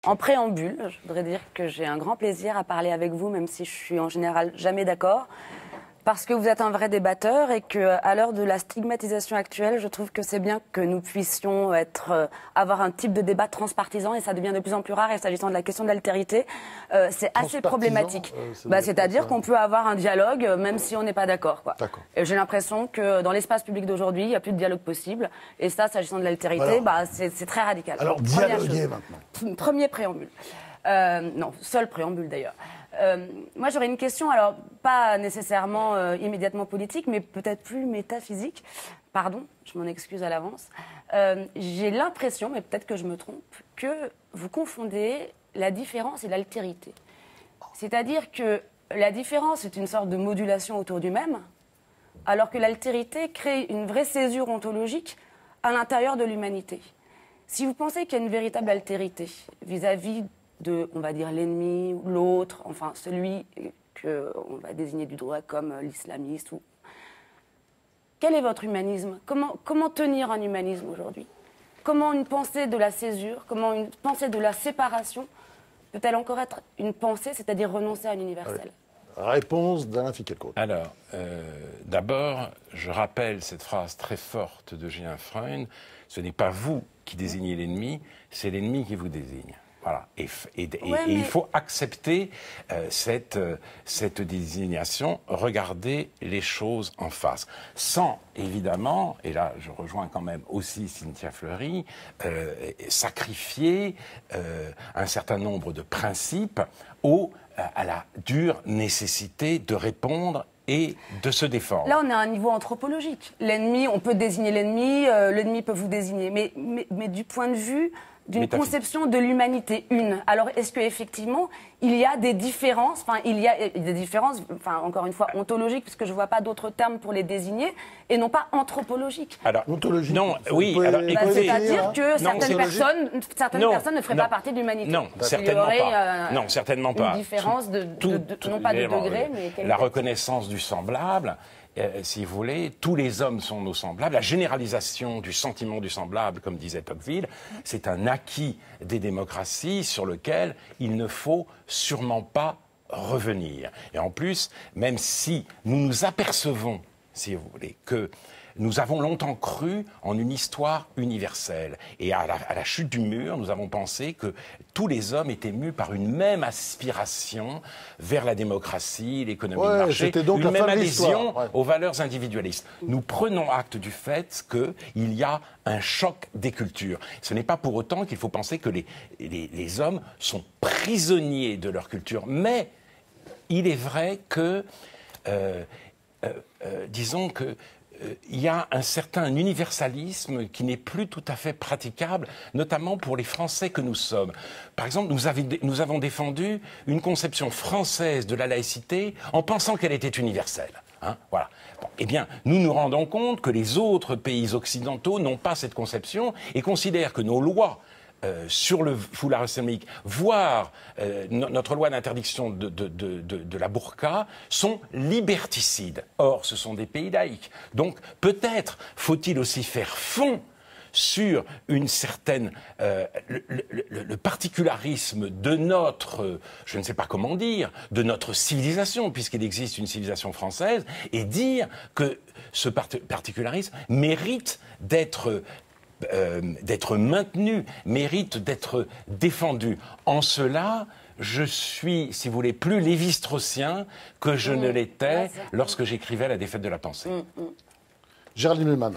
En préambule, je voudrais dire que j'ai un grand plaisir à parler avec vous, même si je suis en général jamais d'accord. Parce que vous êtes un vrai débatteur et qu'à l'heure de la stigmatisation actuelle, je trouve que c'est bien que nous puissions avoir un type de débat transpartisan et ça devient de plus en plus rare. Et s'agissant de la question de l'altérité, c'est assez problématique. C'est-à-dire qu'on peut avoir un dialogue même si on n'est pas d'accord. Et j'ai l'impression que dans l'espace public d'aujourd'hui, il n'y a plus de dialogue possible. Et ça, s'agissant de l'altérité, c'est très radical. Alors, dialoguer maintenant. Premier préambule. Non, seul préambule d'ailleurs. Moi, j'aurais une question, alors pas nécessairement immédiatement politique, mais peut-être plus métaphysique. Pardon, je m'en excuse à l'avance. J'ai l'impression, mais peut-être que je me trompe, que vous confondez la différence et l'altérité. C'est-à-dire que la différence est une sorte de modulation autour du même, alors que l'altérité crée une vraie césure ontologique à l'intérieur de l'humanité. Si vous pensez qu'il y a une véritable altérité vis-à-vis de, on va dire, l'ennemi, l'autre, enfin celui qu'on va désigner du doigt comme l'islamiste. Quel est votre humanisme ? Comment tenir un humanisme aujourd'hui ? Comment une pensée de la césure, comment une pensée de la séparation peut-elle encore être une pensée, c'est-à-dire renoncer à l'universel ? Réponse d'Alain Finkielkraut. Alors, d'abord, je rappelle cette phrase très forte de Gilles Freund, ce n'est pas vous qui désignez l'ennemi, c'est l'ennemi qui vous désigne. Voilà. Et il faut accepter cette désignation, regarder les choses en face. Sans, évidemment, et là je rejoins quand même aussi Cynthia Fleury, sacrifier un certain nombre de principes à la dure nécessité de répondre et de se défendre. Là, on est à un niveau anthropologique. L'ennemi, on peut désigner l'ennemi, l'ennemi peut vous désigner. Mais du point de vue d'une conception de l'humanité une. Alors, est-ce qu'effectivement, il y a des différences, encore une fois, ontologiques, puisque je ne vois pas d'autres termes pour les désigner, et non pas anthropologiques. Alors, ontologique. Non, oui, alors écoutez... C'est-à-dire que certaines personnes ne feraient pas partie de l'humanité. Non, certainement pas. Non, certainement pas. Une différence non pas de degré, mais... La reconnaissance du semblable... si vous voulez, tous les hommes sont nos semblables. La généralisation du sentiment du semblable, comme disait Tocqueville, c'est un acquis des démocraties sur lequel il ne faut sûrement pas revenir. Et en plus, même si nous nous apercevons, si vous voulez, que nous avons longtemps cru en une histoire universelle. Et à la chute du mur, nous avons pensé que tous les hommes étaient mus par une même aspiration vers la démocratie, l'économie de marché, donc une même adhésion Ouais. aux valeurs individualistes. Nous prenons acte du fait qu'il y a un choc des cultures. Ce n'est pas pour autant qu'il faut penser que les hommes sont prisonniers de leur culture. Mais il est vrai que, disons que, il y a un certain universalisme qui n'est plus tout à fait praticable, notamment pour les Français que nous sommes. Par exemple, nous avons défendu une conception française de la laïcité en pensant qu'elle était universelle. Voilà. Bon, eh bien, nous nous rendons compte que les autres pays occidentaux n'ont pas cette conception et considèrent que nos lois sur le foulard islamique, voire notre loi d'interdiction de la burqa, sont liberticides. Or, ce sont des pays laïcs. Donc, peut-être faut-il aussi faire fond sur une certaine le particularisme de notre, je ne sais pas comment dire, de notre civilisation, puisqu'il existe une civilisation française, et dire que ce particularisme mérite d'être maintenu, mérite d'être défendu. En cela, je suis, si vous voulez, plus lévi-straussien que je ne l'étais lorsque j'écrivais La défaite de la pensée. Géraldine Mühlmann.